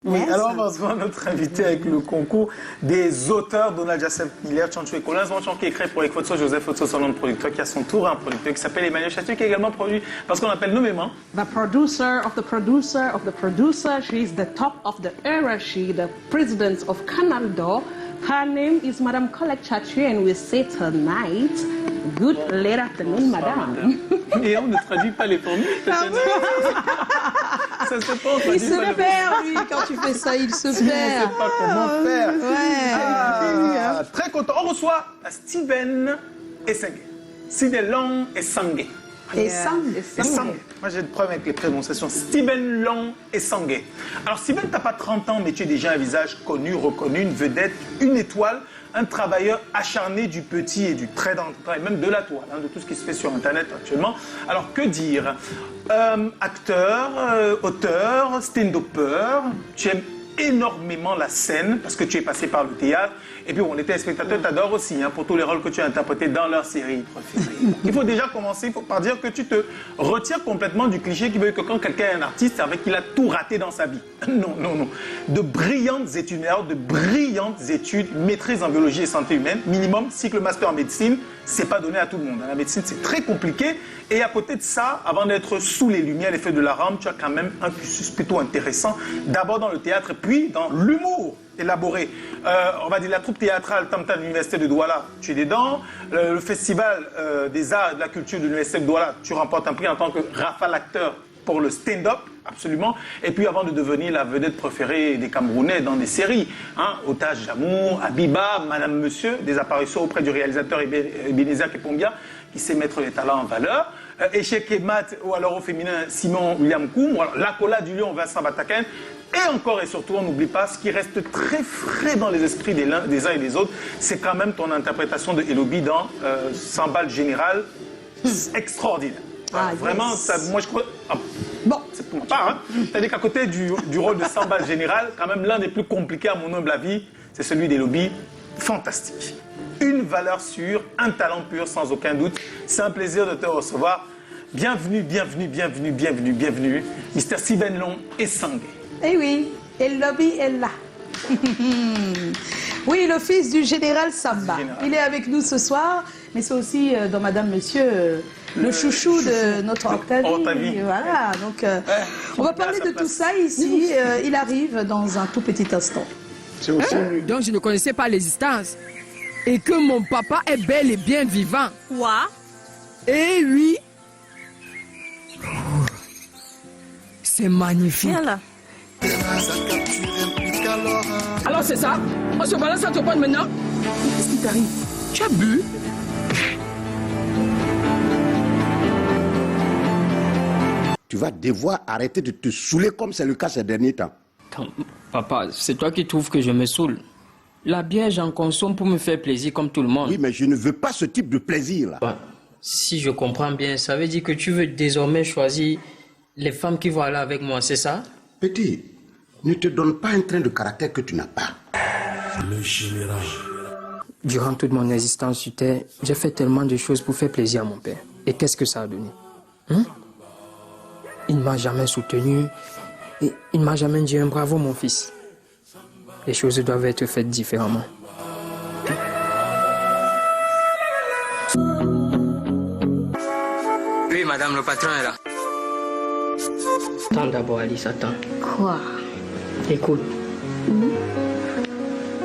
Oui, alors on va se voir notre invité avec le concours des auteurs Donald Joseph Miller, Chanchou et Collins. Qui est créé pour les Fotso, Joseph Fotso, son nom de producteur, qui a son tour un producteur qui s'appelle Emmanuel Châtier, qui est également produit parce qu'on appelle nommément The producer of the producer of the producer. She is the top of the hierarchy, the president of Canal d'Or. Her name is Madame Colette Châtier, and we say tonight, good late afternoon, madame. Et on ne traduit pas les formules. Ça se passe. Il se perd, lui, quand tu fais ça, il se perd. On ne sait pas comment faire. Ouais. Très content. On reçoit Steven Essengé. Steven Long Essengé. Essengé. Moi, j'ai des problèmes avec les prononciations. Steven Long Essengé. Alors, Steven, tu n'as pas 30 ans, mais tu es déjà un visage connu, reconnu, une vedette, une étoile, un travailleur acharné du petit et du très grand travail, même de la toile, hein, de tout ce qui se fait sur Internet actuellement. Alors, que dire? Acteur, auteur, stand-upper, tu aimes énormément la scène parce que tu es passé par le théâtre. Et puis, bon, les téléspectateurs t'adorent aussi hein, pour tous les rôles que tu as interprétés dans leur série préférée. Il faut déjà commencer par dire que tu te retires complètement du cliché qui veut que quand quelqu'un est un artiste, c'est avec qu'il a tout raté dans sa vie. Non, non, non. De brillantes études, maîtrise en biologie et santé humaine, minimum, cycle master en médecine, c'est pas donné à tout le monde. La médecine, c'est très compliqué. Et à côté de ça, avant d'être sous les lumières, les feux de la rampe, tu as quand même un cursus plutôt intéressant. D'abord dans le théâtre, puis dans l'humour élaboré. On va dire la troupe théâtrale Tam Tam de l'Université de Douala, tu es dedans. Le festival des arts et de la culture de l'Université de Douala, tu remportes un prix en tant que rafale acteur pour le stand-up, absolument. Et puis avant de devenir la vedette préférée des Camerounais dans des séries, hein, Otage d'amour, Abiba, Madame Monsieur, des apparitions auprès du réalisateur Ebenezer Kepombia, qui sait mettre les talents en valeur. Échec et mat, ou alors au féminin, Simon William Koum, ou alors L'Acola du Lion, Vincent Bataken. Et encore et surtout, on n'oublie pas, ce qui reste très frais dans les esprits des uns et des autres, c'est quand même ton interprétation de Elobi dans 100 balles générales, extraordinaire. Ah, vraiment, yes. ça, moi je crois... Ah, Bon. c'est pour ma part, hein. C'est-à-dire qu'à côté du rôle de 100 balles générales, quand même l'un des plus compliqués à mon humble avis, c'est celui d'Elobi, fantastique. Une valeur sûre, un talent pur sans aucun doute. C'est un plaisir de te recevoir. Bienvenue, bienvenue, bienvenue, bienvenue, bienvenue, Mr. Steven Long Essengé. Eh oui, et le lobby est là. Oui, le fils du général Samba. Il est avec nous ce soir, mais c'est aussi dans Madame Monsieur le chouchou de notre Octavie. Voilà, donc on va parler de tout ça ici. Il arrive dans un tout petit instant. C'est aussi Donc je ne connaissais pas l'existence. Et que mon papa est bel et bien vivant. Quoi? Et oui. C'est magnifique. Viens là. Alors c'est ça? On se balance à te prendre maintenant? Qu'est-ce qui t'arrive? Tu as bu? Tu vas devoir arrêter de te saouler comme c'est le cas ces derniers temps. Attends, papa, c'est toi qui trouves que je me saoule. La bière, j'en consomme pour me faire plaisir comme tout le monde. Oui, mais je ne veux pas ce type de plaisir-là. Bah, si je comprends bien, ça veut dire que tu veux désormais choisir les femmes qui vont aller avec moi, c'est ça? Petit, ne te donne pas un train de caractère que tu n'as pas. Le général. Durant toute mon existence sur Terre, j'ai fait tellement de choses pour faire plaisir à mon père. Et qu'est-ce que ça a donné? Il ne m'a jamais soutenu et il ne m'a jamais dit un bravo, mon fils. Les choses doivent être faites différemment. Oui, madame, le patron est là. Attends d'abord, Alice, attends. Quoi? Écoute.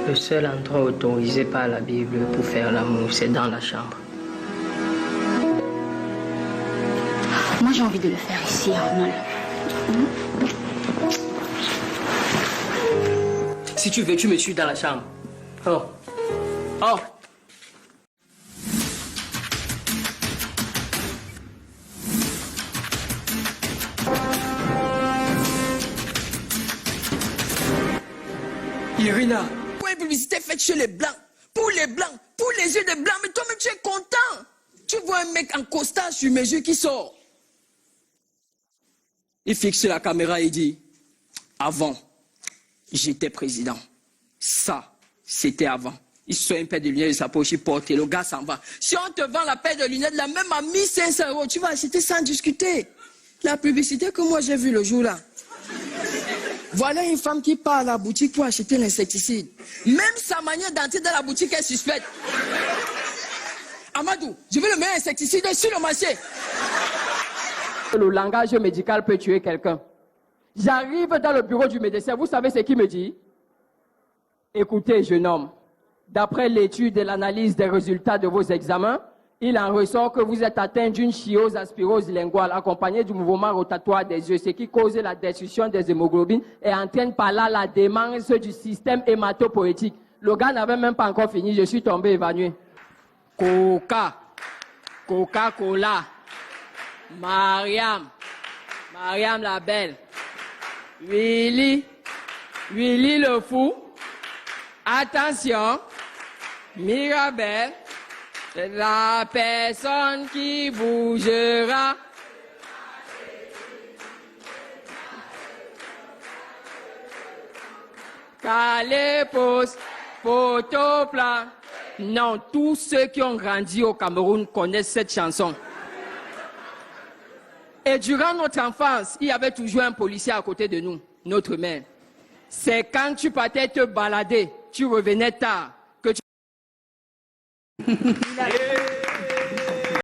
Le seul endroit autorisé par la Bible pour faire l'amour, c'est dans la chambre. Moi, j'ai envie de le faire ici, Arnold. Si tu veux, tu me suis dans la chambre. Oh. Oh. Irina, pour une publicité faite chez les Blancs, pour les Blancs, pour les yeux des Blancs, mais toi-même tu es content. Tu vois un mec en costard sur mes yeux qui sort. Il fixe la caméra et dit, avant, j'étais président. Ça, c'était avant. Il sort une paire de lunettes de sa poche, il porte et le gars s'en va. Si on te vend la paire de lunettes, la même à 1500 €, tu vas acheter sans discuter. La publicité que moi j'ai vue le jour là. Voilà une femme qui part à la boutique pour acheter l'insecticide. Même sa manière d'entrer dans la boutique est suspecte. Amadou, je veux le meilleur insecticide sur le marché. Le langage médical peut tuer quelqu'un. J'arrive dans le bureau du médecin, vous savez ce qu'il me dit? Écoutez, jeune homme, d'après l'étude et l'analyse des résultats de vos examens, il en ressort que vous êtes atteint d'une chiose aspirose linguale accompagnée du mouvement rotatoire des yeux, ce qui cause la destruction des hémoglobines et entraîne par là la démence du système hématopoïétique. Le gars n'avait même pas encore fini, je suis tombé évanoui. Coca-Cola, Mariam la belle, Willy le fou, attention, Mirabelle, la personne qui bougera. Calé, pose, photo plat. Non, tous ceux qui ont grandi au Cameroun connaissent cette chanson. Et durant notre enfance, il y avait toujours un policier à côté de nous, notre mère. C'est quand tu partais te balader, tu revenais tard, que tu...